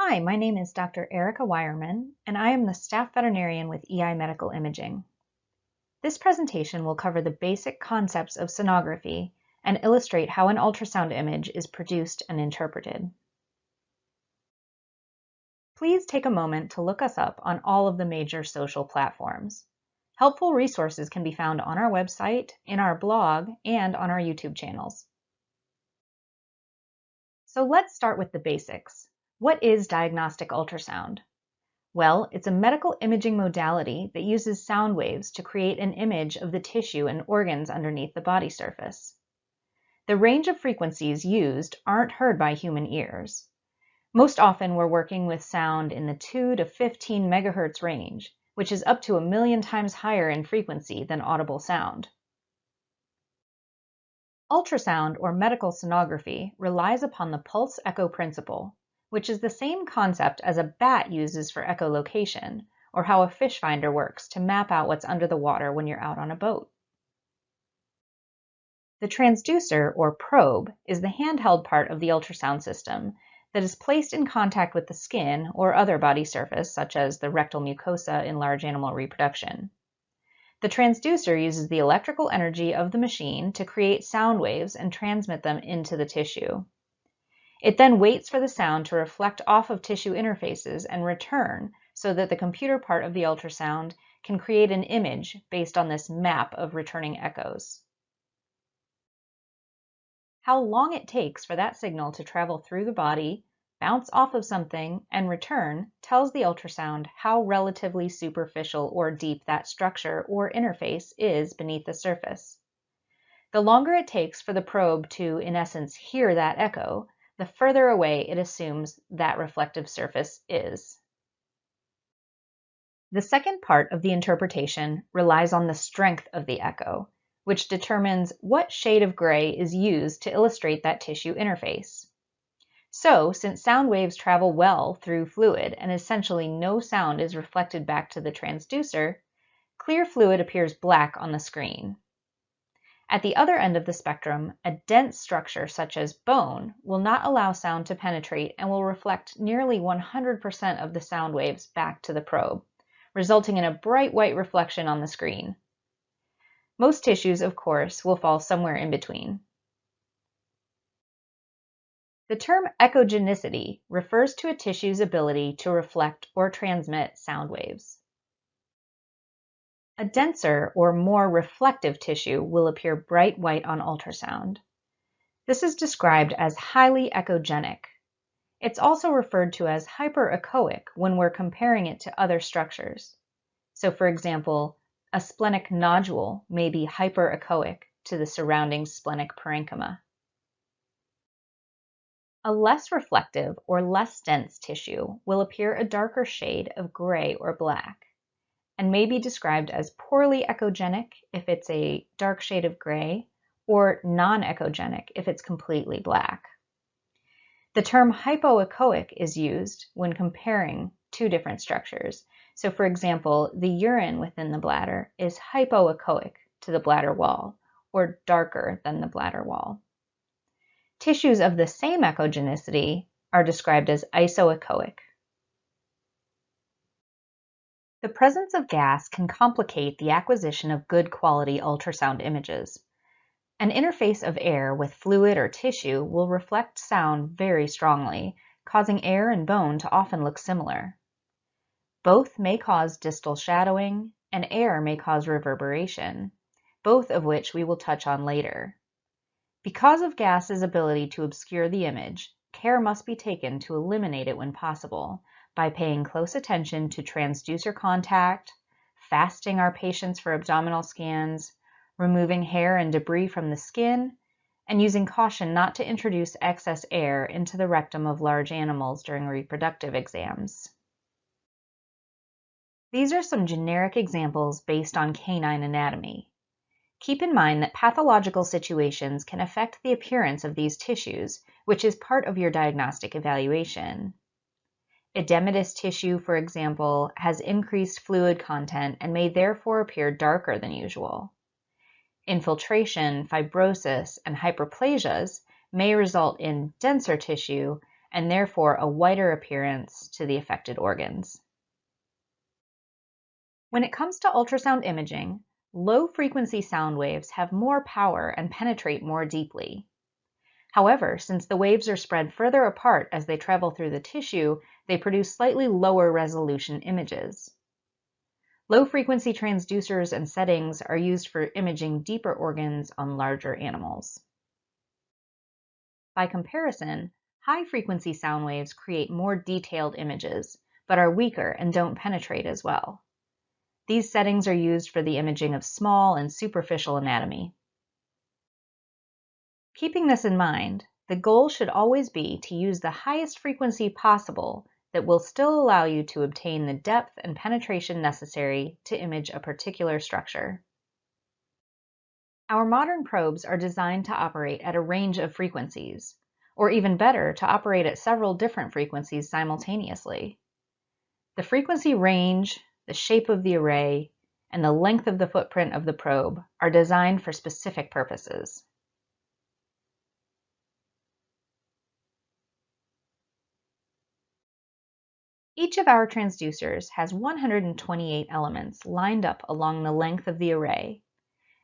Hi, my name is Dr. Erica Wireman, and I am the staff veterinarian with EI Medical Imaging. This presentation will cover the basic concepts of sonography and illustrate how an ultrasound image is produced and interpreted. Please take a moment to look us up on all of the major social platforms. Helpful resources can be found on our website, in our blog, and on our YouTube channels. So let's start with the basics. What is diagnostic ultrasound? Well, it's a medical imaging modality that uses sound waves to create an image of the tissue and organs underneath the body surface. The range of frequencies used aren't heard by human ears. Most often we're working with sound in the 2 to 15 megahertz range, which is up to 1,000,000 times higher in frequency than audible sound. Ultrasound or medical sonography relies upon the pulse echo principle, which is the same concept as a bat uses for echolocation, or how a fish finder works to map out what's under the water when you're out on a boat. The transducer, or probe, is the handheld part of the ultrasound system that is placed in contact with the skin or other body surface, such as the rectal mucosa in large animal reproduction. The transducer uses the electrical energy of the machine to create sound waves and transmit them into the tissue. It then waits for the sound to reflect off of tissue interfaces and return so that the computer part of the ultrasound can create an image based on this map of returning echoes. How long it takes for that signal to travel through the body, bounce off of something, and return tells the ultrasound how relatively superficial or deep that structure or interface is beneath the surface. The longer it takes for the probe to, in essence, hear that echo, the further away it assumes that reflective surface is. The second part of the interpretation relies on the strength of the echo, which determines what shade of gray is used to illustrate that tissue interface. So, since sound waves travel well through fluid and essentially no sound is reflected back to the transducer, clear fluid appears black on the screen. At the other end of the spectrum, a dense structure such as bone will not allow sound to penetrate and will reflect nearly 100% of the sound waves back to the probe, resulting in a bright white reflection on the screen. Most tissues, of course, will fall somewhere in between. The term echogenicity refers to a tissue's ability to reflect or transmit sound waves. A denser or more reflective tissue will appear bright white on ultrasound. This is described as highly echogenic. It's also referred to as hyperechoic when we're comparing it to other structures. So, for example, a splenic nodule may be hyperechoic to the surrounding splenic parenchyma. A less reflective or less dense tissue will appear a darker shade of gray or black, and may be described as poorly echogenic if it's a dark shade of gray, or non-echogenic if it's completely black. The term hypoechoic is used when comparing two different structures. So for example, the urine within the bladder is hypoechoic to the bladder wall, or darker than the bladder wall. Tissues of the same echogenicity are described as isoechoic. The presence of gas can complicate the acquisition of good quality ultrasound images. An interface of air with fluid or tissue will reflect sound very strongly, causing air and bone to often look similar. Both may cause distal shadowing, and air may cause reverberation, both of which we will touch on later. Because of gas's ability to obscure the image, care must be taken to eliminate it when possible by paying close attention to transducer contact, fasting our patients for abdominal scans, removing hair and debris from the skin, and using caution not to introduce excess air into the rectum of large animals during reproductive exams. These are some generic examples based on canine anatomy. Keep in mind that pathological situations can affect the appearance of these tissues, which is part of your diagnostic evaluation. Edematous tissue, for example, has increased fluid content and may therefore appear darker than usual. Infiltration, fibrosis, and hyperplasias may result in denser tissue and therefore a whiter appearance to the affected organs. When it comes to ultrasound imaging, low-frequency sound waves have more power and penetrate more deeply. However, since the waves are spread further apart as they travel through the tissue, they produce slightly lower resolution images. Low-frequency transducers and settings are used for imaging deeper organs on larger animals. By comparison, high-frequency sound waves create more detailed images, but are weaker and don't penetrate as well. These settings are used for the imaging of small and superficial anatomy. Keeping this in mind, the goal should always be to use the highest frequency possible that will still allow you to obtain the depth and penetration necessary to image a particular structure. Our modern probes are designed to operate at a range of frequencies, or even better, to operate at several different frequencies simultaneously. The frequency range, the shape of the array, and the length of the footprint of the probe are designed for specific purposes. Each of our transducers has 128 elements lined up along the length of the array,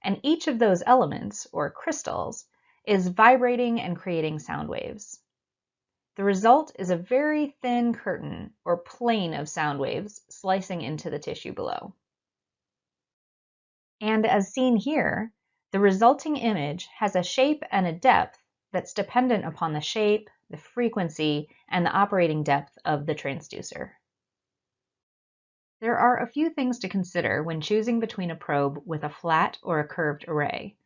and each of those elements, or crystals, is vibrating and creating sound waves. The result is a very thin curtain or plane of sound waves slicing into the tissue below. And as seen here, the resulting image has a shape and a depth that's dependent upon the shape, the frequency, and the operating depth of the transducer. There are a few things to consider when choosing between a probe with a flat or a curved array.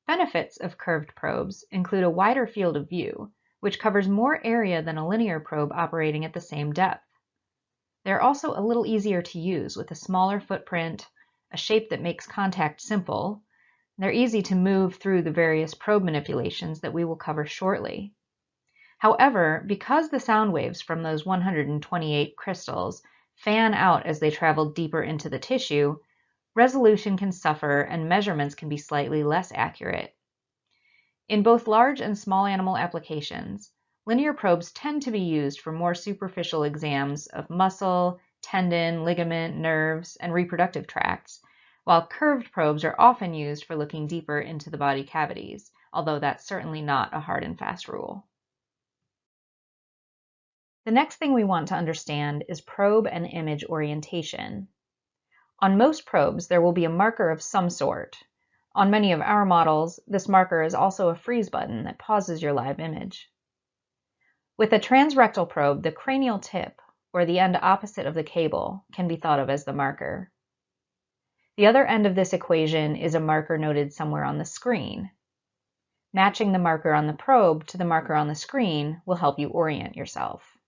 Benefits of curved probes include a wider field of view, which covers more area than a linear probe operating at the same depth. They're also a little easier to use with a smaller footprint, a shape that makes contact simple. They're easy to move through the various probe manipulations that we will cover shortly. However, because the sound waves from those 128 crystals fan out as they travel deeper into the tissue, resolution can suffer and measurements can be slightly less accurate. In both large and small animal applications, linear probes tend to be used for more superficial exams of muscle, tendon, ligament, nerves, and reproductive tracts, while curved probes are often used for looking deeper into the body cavities, although that's certainly not a hard and fast rule. The next thing we want to understand is probe and image orientation. On most probes, there will be a marker of some sort. On many of our models, this marker is also a freeze button that pauses your live image. With a transrectal probe, the cranial tip, or the end opposite of the cable, can be thought of as the marker. The other end of this equation is a marker noted somewhere on the screen. Matching the marker on the probe to the marker on the screen will help you orient yourself.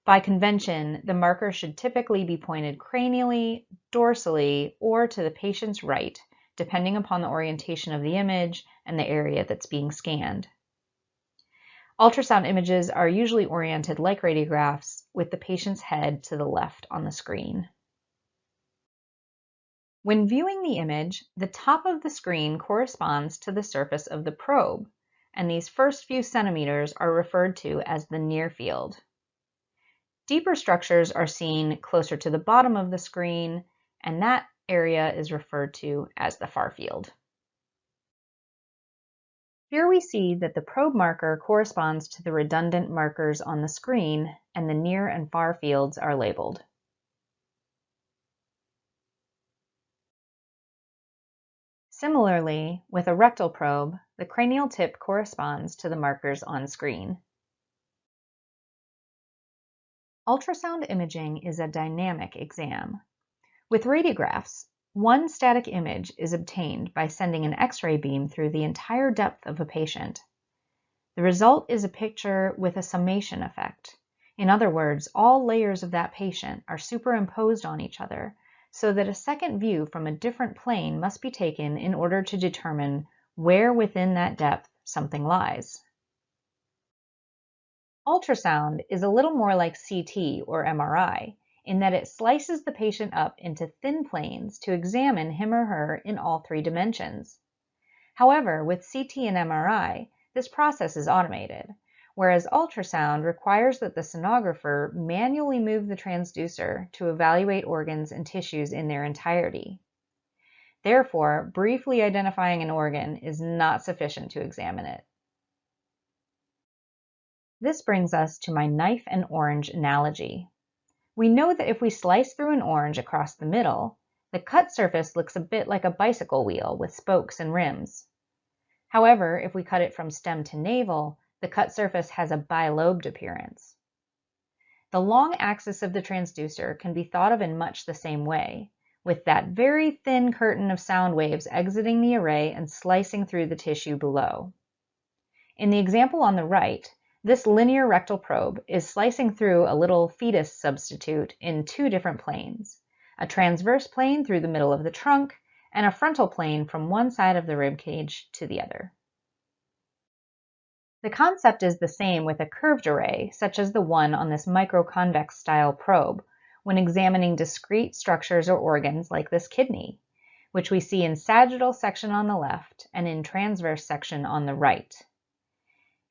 By convention, the marker should typically be pointed cranially, dorsally, or to the patient's right, depending upon the orientation of the image and the area that's being scanned. Ultrasound images are usually oriented like radiographs, with the patient's head to the left on the screen. When viewing the image, the top of the screen corresponds to the surface of the probe, and these first few centimeters are referred to as the near field. Deeper structures are seen closer to the bottom of the screen, and that area is referred to as the far field. Here we see that the probe marker corresponds to the redundant markers on the screen, and the near and far fields are labeled. Similarly, with a rectal probe, the cranial tip corresponds to the markers on screen. Ultrasound imaging is a dynamic exam. With radiographs, one static image is obtained by sending an X-ray beam through the entire depth of a patient. The result is a picture with a summation effect. In other words, all layers of that patient are superimposed on each other, so that a second view from a different plane must be taken in order to determine where within that depth something lies. Ultrasound is a little more like CT or MRI in that it slices the patient up into thin planes to examine him or her in all three dimensions. However, with CT and MRI, this process is automated, whereas ultrasound requires that the sonographer manually move the transducer to evaluate organs and tissues in their entirety. Therefore, briefly identifying an organ is not sufficient to examine it. This brings us to my knife and orange analogy. We know that if we slice through an orange across the middle, the cut surface looks a bit like a bicycle wheel with spokes and rims. However, if we cut it from stem to navel, the cut surface has a bilobed appearance. The long axis of the transducer can be thought of in much the same way, with that very thin curtain of sound waves exiting the array and slicing through the tissue below. In the example on the right, this linear rectal probe is slicing through a little fetus substitute in two different planes, a transverse plane through the middle of the trunk and a frontal plane from one side of the rib cage to the other. The concept is the same with a curved array, such as the one on this microconvex style probe, when examining discrete structures or organs like this kidney, which we see in sagittal section on the left and in transverse section on the right.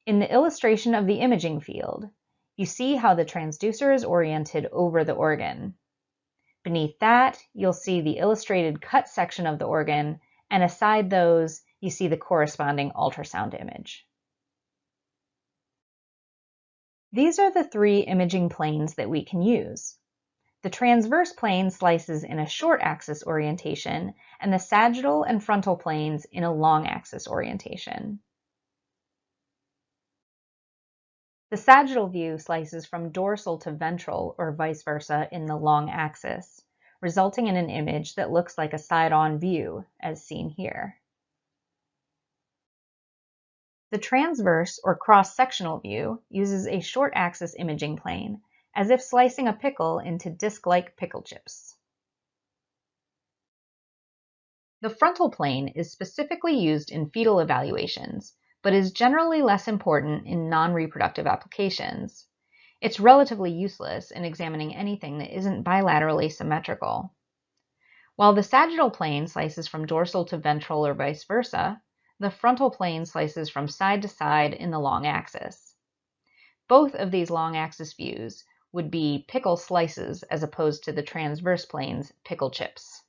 In the illustration of the imaging field, you see how the transducer is oriented over the organ. Beneath that, you'll see the illustrated cut section of the organ, and aside those, you see the corresponding ultrasound image. These are the three imaging planes that we can use. The transverse plane slices in a short axis orientation, and the sagittal and frontal planes in a long axis orientation. The sagittal view slices from dorsal to ventral or vice versa in the long axis, resulting in an image that looks like a side-on view, as seen here. The transverse or cross-sectional view uses a short axis imaging plane, as if slicing a pickle into disc-like pickle chips. The frontal plane is specifically used in fetal evaluations, but is generally less important in non-reproductive applications. It's relatively useless in examining anything that isn't bilaterally symmetrical. While the sagittal plane slices from dorsal to ventral or vice versa, the frontal plane slices from side to side in the long axis. Both of these long axis views would be pickle slices as opposed to the transverse plane's pickle chips.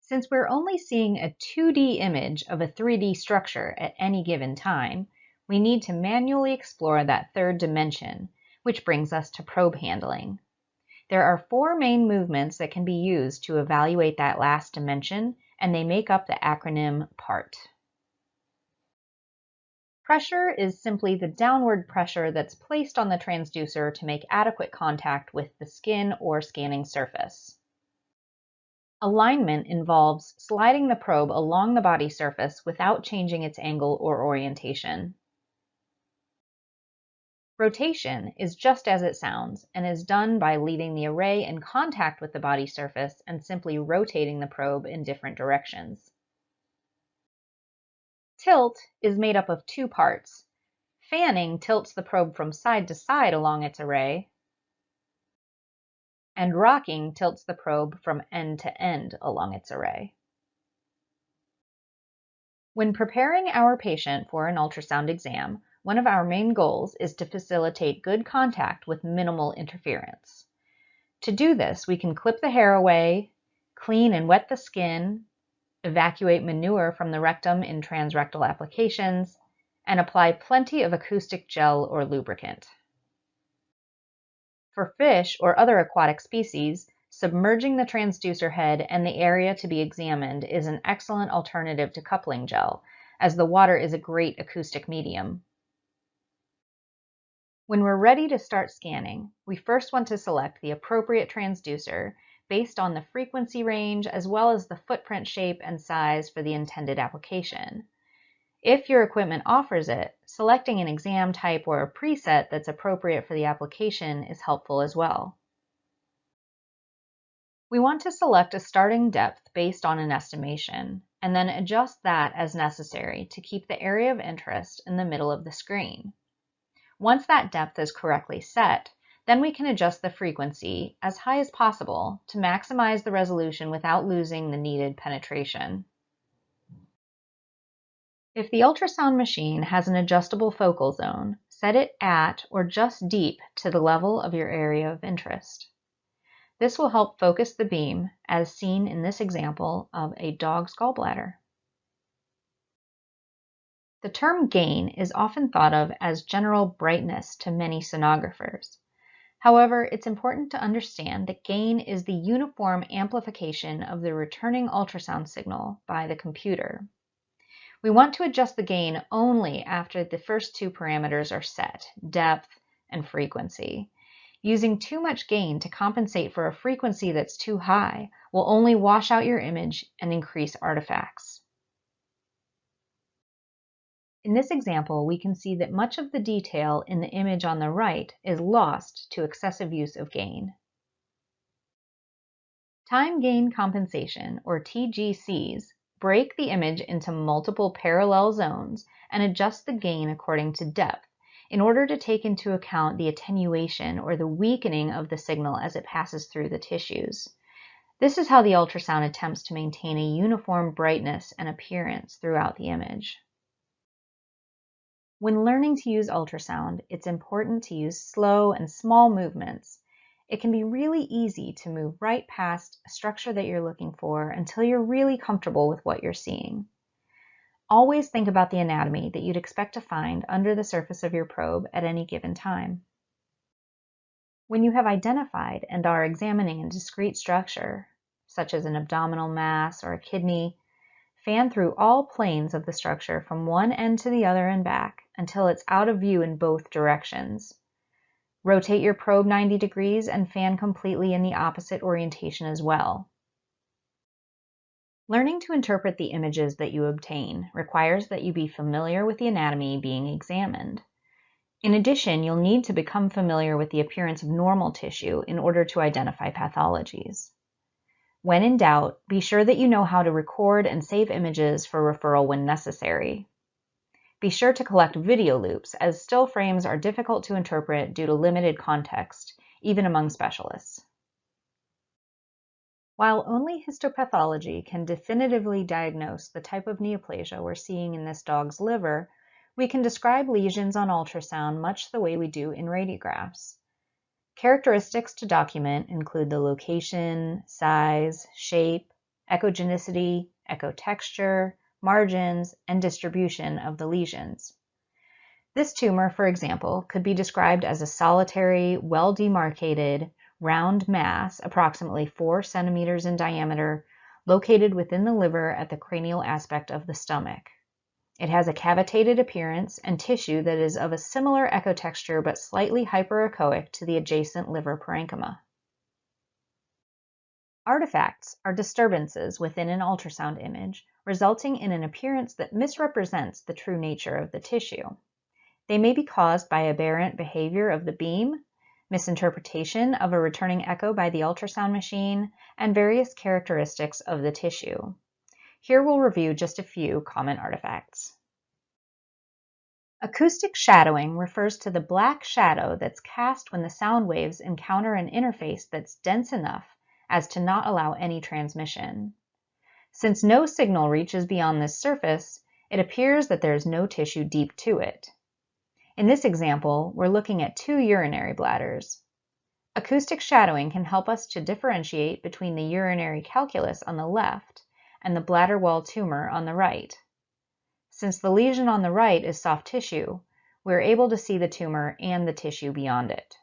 Since we're only seeing a 2D image of a 3D structure at any given time, we need to manually explore that third dimension, which brings us to probe handling. There are 4 main movements that can be used to evaluate that last dimension, and they make up the acronym PART. Pressure is simply the downward pressure that's placed on the transducer to make adequate contact with the skin or scanning surface. Alignment involves sliding the probe along the body surface without changing its angle or orientation. Rotation is just as it sounds and is done by leaving the array in contact with the body surface and simply rotating the probe in different directions. Tilt is made up of 2 parts. Fanning tilts the probe from side to side along its array, and rocking tilts the probe from end to end along its array. When preparing our patient for an ultrasound exam, one of our main goals is to facilitate good contact with minimal interference. To do this, we can clip the hair away, clean and wet the skin, evacuate manure from the rectum in transrectal applications, and apply plenty of acoustic gel or lubricant. For fish or other aquatic species, submerging the transducer head and the area to be examined is an excellent alternative to coupling gel, as the water is a great acoustic medium. When we're ready to start scanning, we first want to select the appropriate transducer based on the frequency range as well as the footprint shape and size for the intended application. If your equipment offers it, selecting an exam type or a preset that's appropriate for the application is helpful as well. We want to select a starting depth based on an estimation, and then adjust that as necessary to keep the area of interest in the middle of the screen. Once that depth is correctly set, then we can adjust the frequency as high as possible to maximize the resolution without losing the needed penetration. If the ultrasound machine has an adjustable focal zone, set it at or just deep to the level of your area of interest. This will help focus the beam, as seen in this example of a dog's gallbladder. The term gain is often thought of as general brightness to many sonographers. However, it's important to understand that gain is the uniform amplification of the returning ultrasound signal by the computer. We want to adjust the gain only after the first two parameters are set, depth and frequency. Using too much gain to compensate for a frequency that's too high will only wash out your image and increase artifacts. In this example, we can see that much of the detail in the image on the right is lost to excessive use of gain. Time gain compensation, or TGCs, break the image into multiple parallel zones and adjust the gain according to depth in order to take into account the attenuation or the weakening of the signal as it passes through the tissues. This is how the ultrasound attempts to maintain a uniform brightness and appearance throughout the image. When learning to use ultrasound, it's important to use slow and small movements. It can be really easy to move right past a structure that you're looking for until you're really comfortable with what you're seeing. Always think about the anatomy that you'd expect to find under the surface of your probe at any given time. When you have identified and are examining a discrete structure, such as an abdominal mass or a kidney, fan through all planes of the structure from one end to the other and back until it's out of view in both directions. Rotate your probe 90 degrees and fan completely in the opposite orientation as well. Learning to interpret the images that you obtain requires that you be familiar with the anatomy being examined. In addition, you'll need to become familiar with the appearance of normal tissue in order to identify pathologies. When in doubt, be sure that you know how to record and save images for referral when necessary. Be sure to collect video loops, as still frames are difficult to interpret due to limited context, even among specialists. While only histopathology can definitively diagnose the type of neoplasia we're seeing in this dog's liver, we can describe lesions on ultrasound much the way we do in radiographs. Characteristics to document include the location, size, shape, echogenicity, echotexture, margins, and distribution of the lesions. This tumor, for example, could be described as a solitary, well-demarcated, round mass, approximately 4 centimeters in diameter, located within the liver at the cranial aspect of the stomach. It has a cavitated appearance and tissue that is of a similar echotexture but slightly hyperechoic to the adjacent liver parenchyma. Artifacts are disturbances within an ultrasound image, resulting in an appearance that misrepresents the true nature of the tissue. They may be caused by aberrant behavior of the beam, misinterpretation of a returning echo by the ultrasound machine, and various characteristics of the tissue. Here we'll review just a few common artifacts. Acoustic shadowing refers to the black shadow that's cast when the sound waves encounter an interface that's dense enough as to not allow any transmission. Since no signal reaches beyond this surface, it appears that there is no tissue deep to it. In this example, we're looking at 2 urinary bladders. Acoustic shadowing can help us to differentiate between the urinary calculus on the left and the bladder wall tumor on the right. Since the lesion on the right is soft tissue, we're able to see the tumor and the tissue beyond it.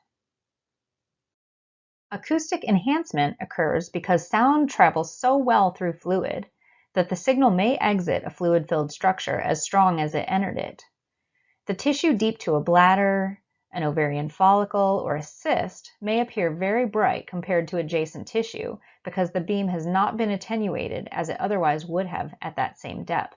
Acoustic enhancement occurs because sound travels so well through fluid that the signal may exit a fluid-filled structure as strong as it entered it. The tissue deep to a bladder, an ovarian follicle, or a cyst may appear very bright compared to adjacent tissue because the beam has not been attenuated as it otherwise would have at that same depth.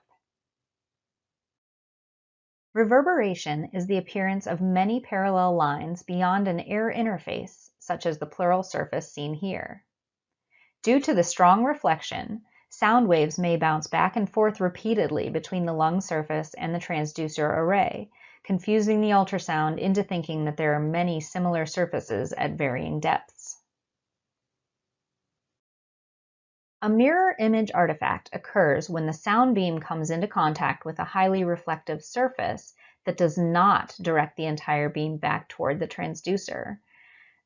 Reverberation is the appearance of many parallel lines beyond an air interface, such as the pleural surface seen here. Due to the strong reflection, sound waves may bounce back and forth repeatedly between the lung surface and the transducer array, confusing the ultrasound into thinking that there are many similar surfaces at varying depths. A mirror image artifact occurs when the sound beam comes into contact with a highly reflective surface that does not direct the entire beam back toward the transducer.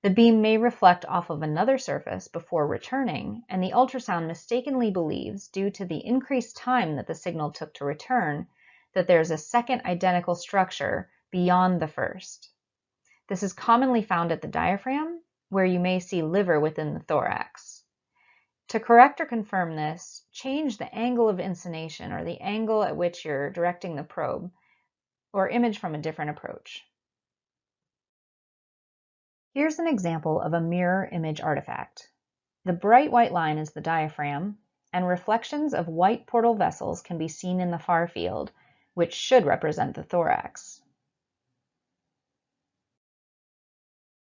The beam may reflect off of another surface before returning, and the ultrasound mistakenly believes, due to the increased time that the signal took to return, that there's a second identical structure beyond the first. This is commonly found at the diaphragm, where you may see liver within the thorax. To correct or confirm this, change the angle of insonation, or the angle at which you're directing the probe, or image from a different approach. Here's an example of a mirror image artifact. The bright white line is the diaphragm, and reflections of white portal vessels can be seen in the far field, which should represent the thorax.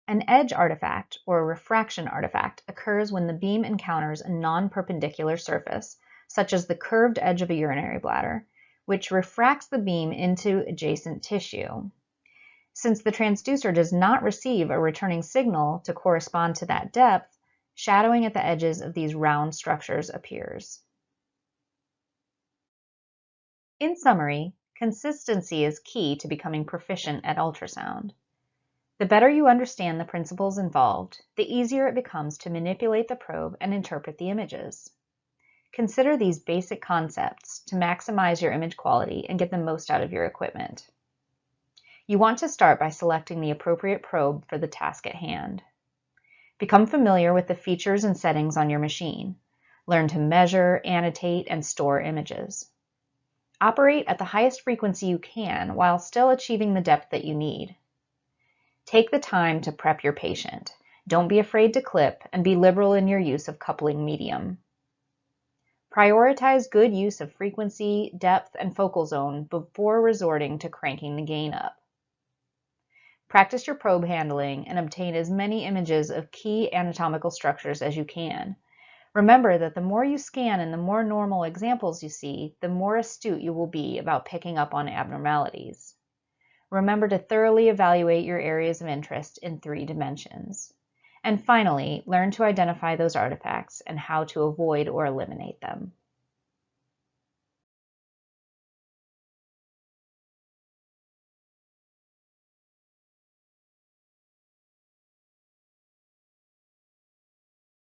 An edge artifact, or refraction artifact, occurs when the beam encounters a non-perpendicular surface, such as the curved edge of a urinary bladder, which refracts the beam into adjacent tissue. Since the transducer does not receive a returning signal to correspond to that depth, shadowing at the edges of these round structures appears. In summary, consistency is key to becoming proficient at ultrasound. The better you understand the principles involved, the easier it becomes to manipulate the probe and interpret the images. Consider these basic concepts to maximize your image quality and get the most out of your equipment. You want to start by selecting the appropriate probe for the task at hand. Become familiar with the features and settings on your machine. Learn to measure, annotate, and store images. Operate at the highest frequency you can while still achieving the depth that you need. Take the time to prep your patient. Don't be afraid to clip, and be liberal in your use of coupling medium. Prioritize good use of frequency, depth, and focal zone before resorting to cranking the gain up. Practice your probe handling and obtain as many images of key anatomical structures as you can. Remember that the more you scan and the more normal examples you see, the more astute you will be about picking up on abnormalities. Remember to thoroughly evaluate your areas of interest in 3 dimensions. And finally, learn to identify those artifacts and how to avoid or eliminate them.